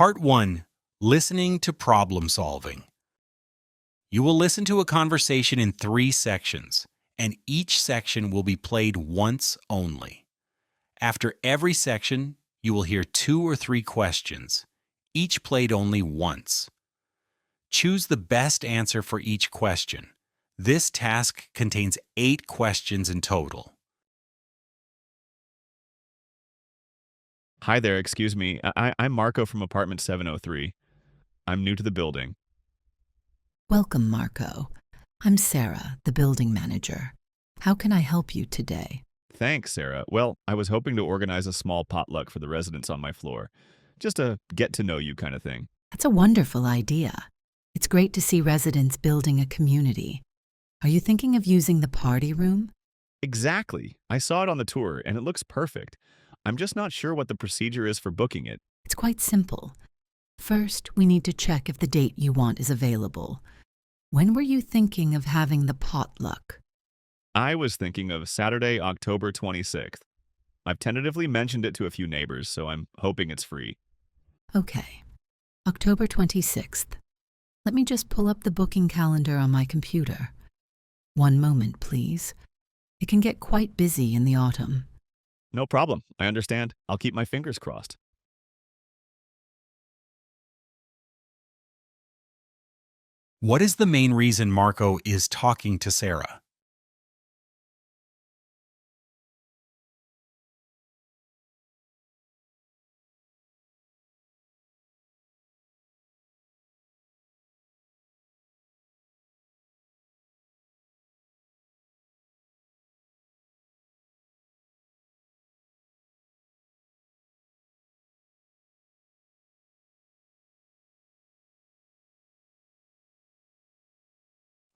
Part 1. Listening to Problem Solving. You will listen to a conversation in 3 sections, and each section will be played once only. After every section, you will hear 2 or 3 questions, each played only once. Choose the best answer for each question. This task contains 8 questions in total. Hi there, excuse me. I'm Marco from apartment 703. I'm new to the building. Welcome, Marco. I'm Sarah, the building manager. How can I help you today? Thanks, Sarah. Well, I was hoping to organize a small potluck for the residents on my floor. Just a get to know you kind of thing. That's a wonderful idea. It's great to see residents building a community. Are you thinking of using the party room? Exactly. I saw it on the tour and it looks perfect. I'm just not sure what the procedure is for booking it. It's quite simple. First, we need to check if the date you want is available. When were you thinking of having the potluck? I was thinking of Saturday, October 26th. I've tentatively mentioned it to a few neighbors, so I'm hoping it's free. Okay, October 26th. Let me just pull up the booking calendar on my computer. One moment, please. It can get quite busy in the autumn. No problem. I understand. I'll keep my fingers crossed. What is the main reason Marco is talking to Sarah?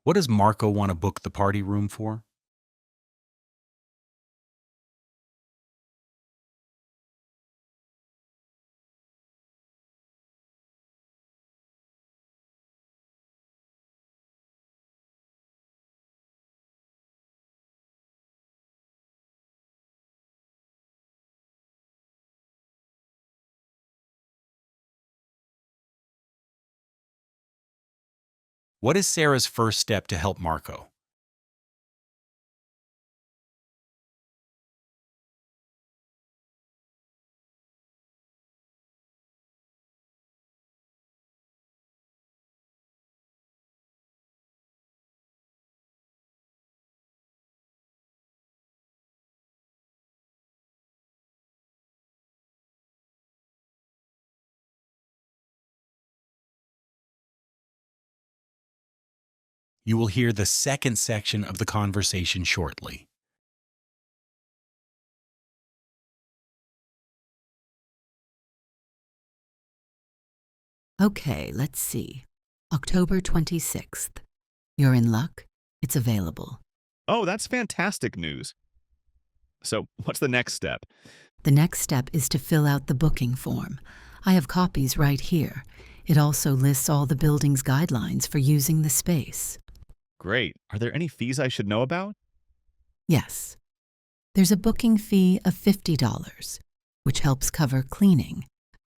What does Marco want to book the party room for? What is Sarah's first step to help Marco? You will hear the second section of the conversation shortly. Okay, let's see. October 26th. You're in luck. It's available. Oh, that's fantastic news. So, what's the next step? The next step is to fill out the booking form. I have copies right here. It also lists all the building's guidelines for using the space. Great. Are there any fees I should know about? Yes. There's a booking fee of $50, which helps cover cleaning.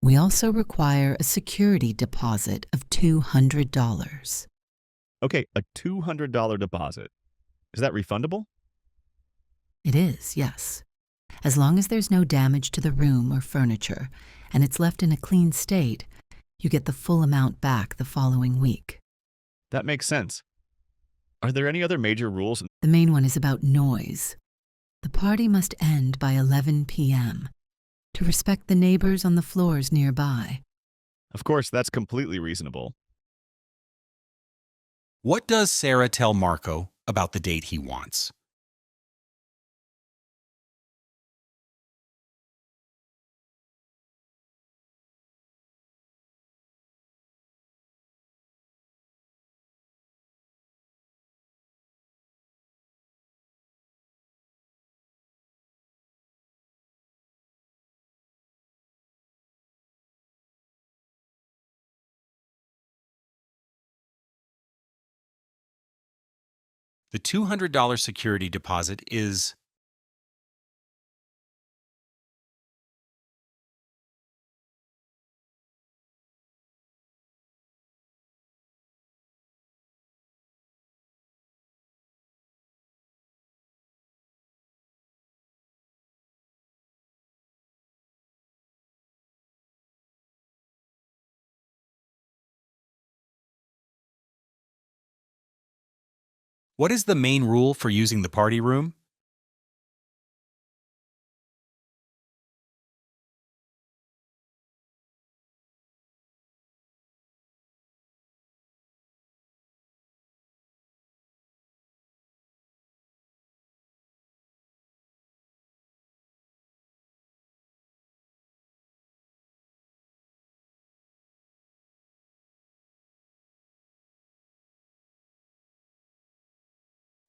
We also require a security deposit of $200. Okay, a $200 deposit. Is that refundable? It is, yes. As long as there's no damage to the room or furniture, and it's left in a clean state, you get the full amount back the following week. That makes sense. Are there any other major rules? The main one is about noise. The party must end by 11 p.m. to respect the neighbors on the floors nearby. Of course, that's completely reasonable. What does Sarah tell Marco about the date he wants? The $200 security deposit is What is the main rule for using the party room?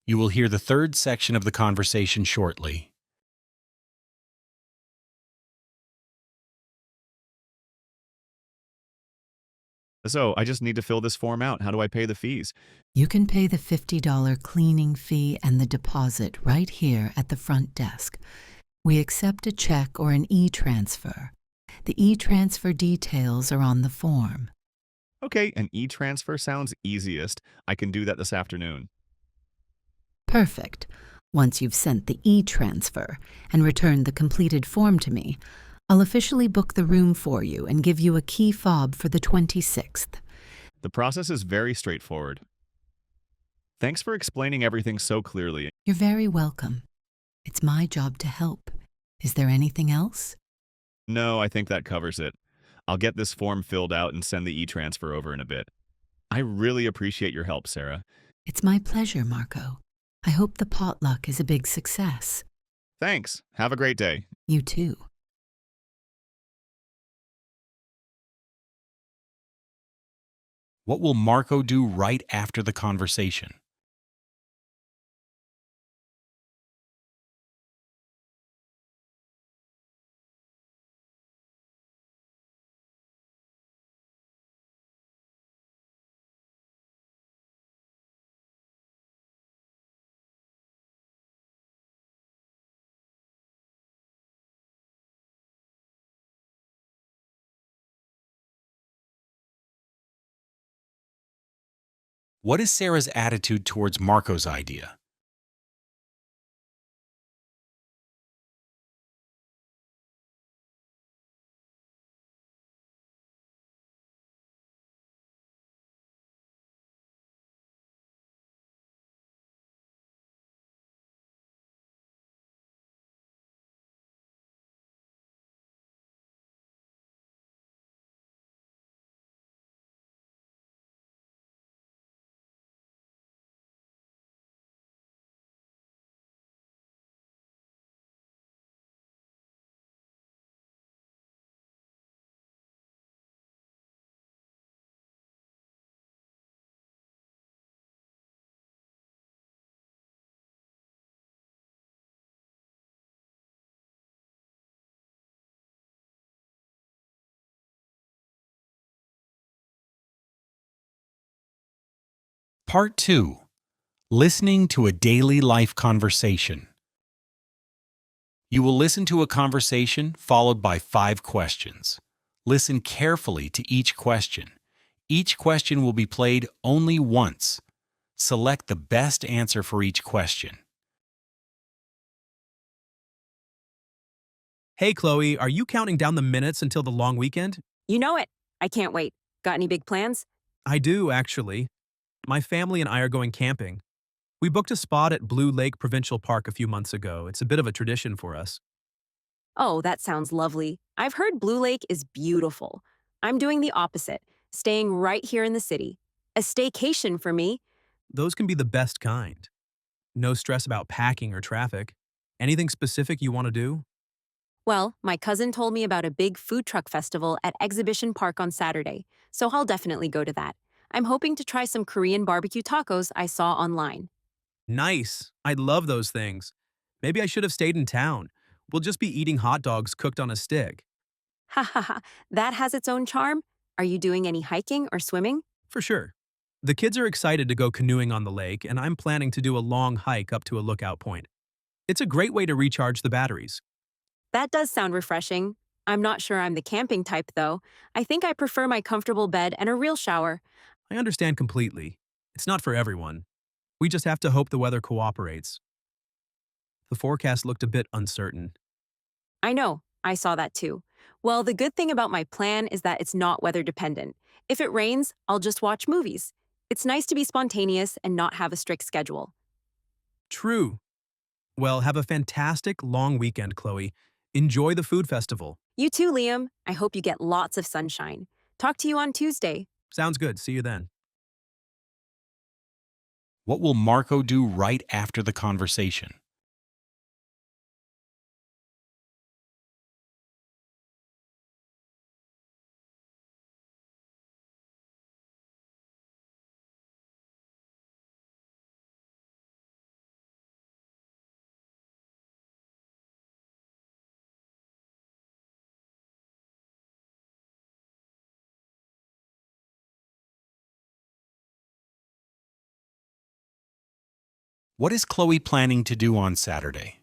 You will hear the third section of the conversation shortly. So I just need to fill this form out. How do I pay the fees? You can pay the $50 cleaning fee and the deposit right here at the front desk. We accept a check or an e-transfer. The e-transfer details are on the form. Okay, an e-transfer sounds easiest. I can do that this afternoon. Perfect. Once you've sent the e-transfer and returned the completed form to me, I'll officially book the room for you and give you a key fob for the 26th. The process is very straightforward. Thanks for explaining everything so clearly. You're very welcome. It's my job to help. Is there anything else? No, I think that covers it. I'll get this form filled out and send the e-transfer over in a bit. I really appreciate your help, Sarah. It's my pleasure, Marco. I hope the potluck is a big success. Thanks. Have a great day. You too. What will Marco do right after the conversation? What is Sarah's attitude towards Marco's idea? Part 2. Listening to a daily life conversation. You will listen to a conversation followed by 5 questions. Listen carefully to each question. Each question will be played only once. Select the best answer for each question. Hey, Chloe, are you counting down the minutes until the long weekend? You know it. I can't wait. Got any big plans? I do, actually. My family and I are going camping. We booked a spot at Blue Lake Provincial Park a few months ago. It's a bit of a tradition for us. Oh, that sounds lovely. I've heard Blue Lake is beautiful. I'm doing the opposite, staying right here in the city. A staycation for me. Those can be the best kind. No stress about packing or traffic. Anything specific you want to do? Well, my cousin told me about a big food truck festival at Exhibition Park on Saturday, so I'll definitely go to that. I'm hoping to try some Korean barbecue tacos I saw online. Nice. I love those things. Maybe I should have stayed in town. We'll just be eating hot dogs cooked on a stick. Ha ha ha, that has its own charm. Are you doing any hiking or swimming? For sure. The kids are excited to go canoeing on the lake, and I'm planning to do a long hike up to a lookout point. It's a great way to recharge the batteries. That does sound refreshing. I'm not sure I'm the camping type, though. I think I prefer my comfortable bed and a real shower. I understand completely. It's not for everyone. We just have to hope the weather cooperates. The forecast looked a bit uncertain. I know, I saw that too. Well, the good thing about my plan is that it's not weather dependent. If it rains, I'll just watch movies. It's nice to be spontaneous and not have a strict schedule. True. Well, have a fantastic long weekend, Chloe. Enjoy the food festival. You too, Liam. I hope you get lots of sunshine. Talk to you on Tuesday. Sounds good. See you then. What will Marco do right after the conversation? What is Chloe planning to do on Saturday?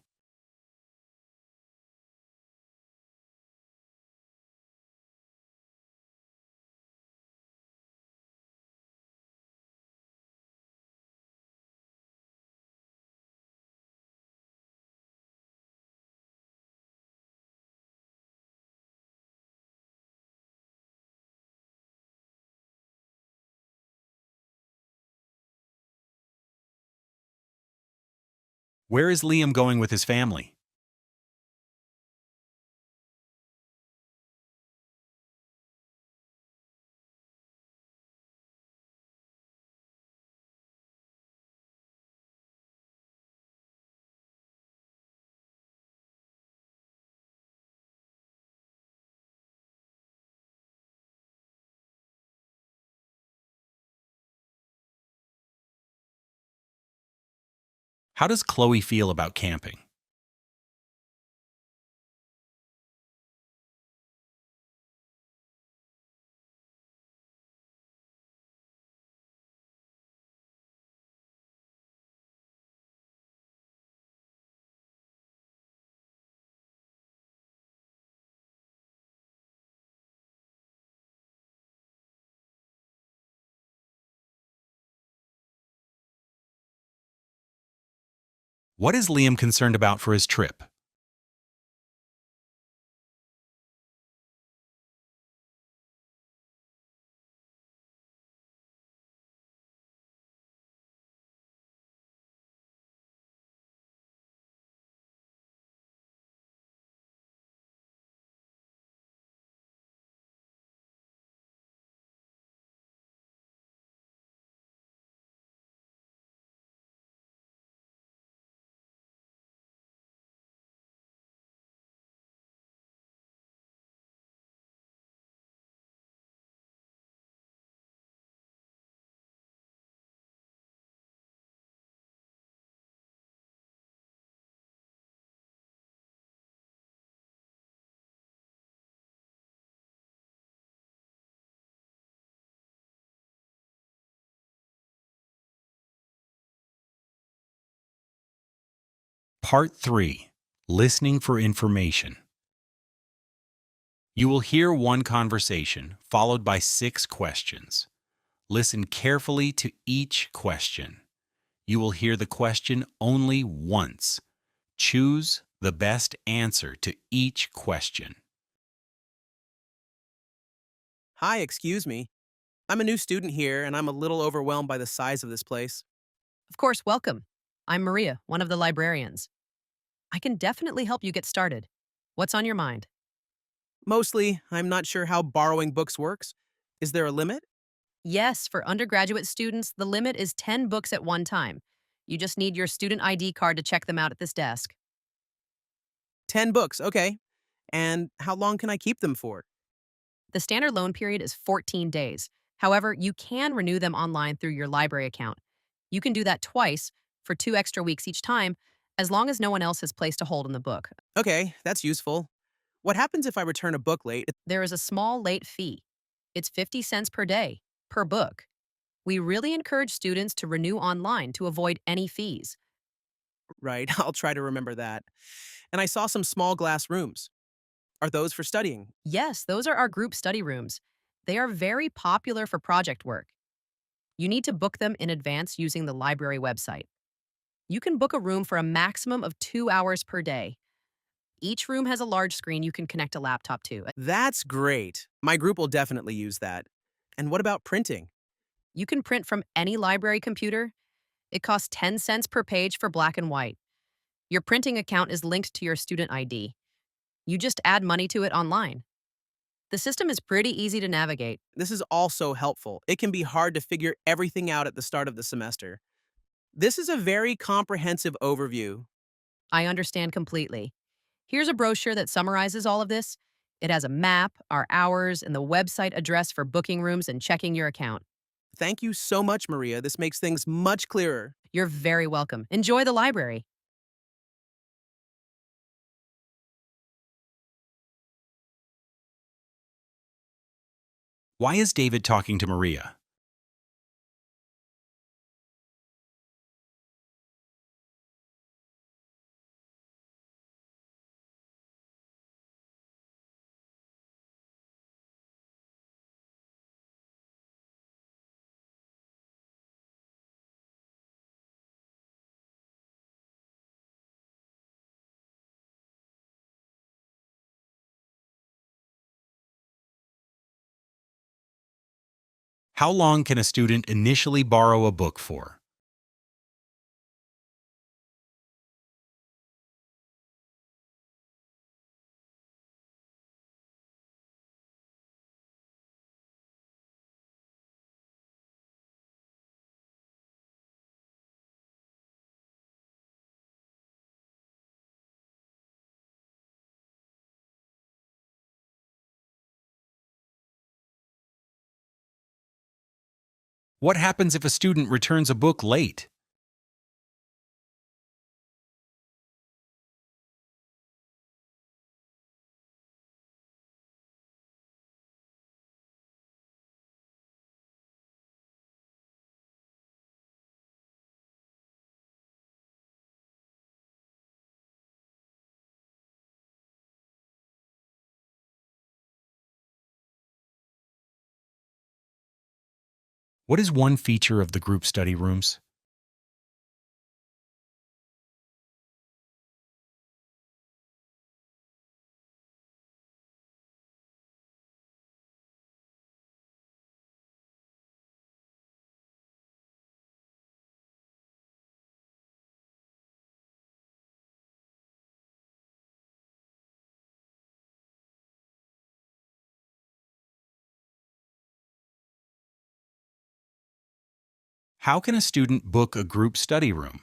Where is Liam going with his family? How does Chloe feel about camping? What is Liam concerned about for his trip? Part 3. Listening for information. You will hear one conversation followed by 6 questions. Listen carefully to each question. You will hear the question only once. Choose the best answer to each question. Hi, excuse me. I'm a new student here and I'm a little overwhelmed by the size of this place. Of course, welcome. I'm Maria, one of the librarians. I can definitely help you get started. What's on your mind? Mostly, I'm not sure how borrowing books works. Is there a limit? Yes, for undergraduate students, the limit is 10 books at one time. You just need your student ID card to check them out at this desk. 10 books, okay. And how long can I keep them for? The standard loan period is 14 days. However, you can renew them online through your library account. You can do that twice for 2 extra weeks each time, as long as no one else has placed a hold on the book. Okay, that's useful. What happens if I return a book late? There is a small late fee. It's 50 cents per day, per book. We really encourage students to renew online to avoid any fees. Right, I'll try to remember that. And I saw some small glass rooms. Are those for studying? Yes, those are our group study rooms. They are very popular for project work. You need to book them in advance using the library website. You can book a room for a maximum of 2 hours per day. Each room has a large screen you can connect a laptop to. That's great. My group will definitely use that. And what about printing? You can print from any library computer. It costs 10 cents per page for black and white. Your printing account is linked to your student ID. You just add money to it online. The system is pretty easy to navigate. This is also helpful. It can be hard to figure everything out at the start of the semester. This is a very comprehensive overview. I understand completely. Here's a brochure that summarizes all of this. It has a map, our hours, and the website address for booking rooms and checking your account. Thank you so much, Maria. This makes things much clearer. You're very welcome. Enjoy the library. Why is David talking to Maria? How long can a student initially borrow a book for? What happens if a student returns a book late? What is one feature of the group study rooms? How can a student book a group study room?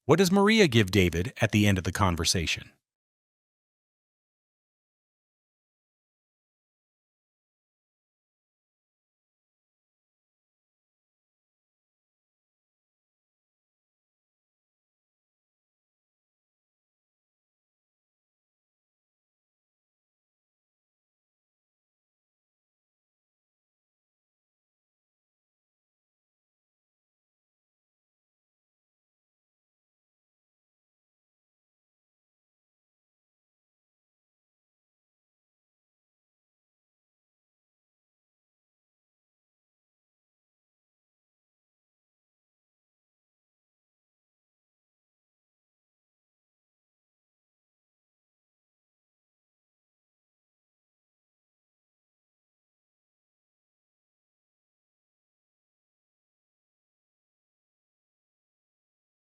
What does Maria give David at the end of the conversation?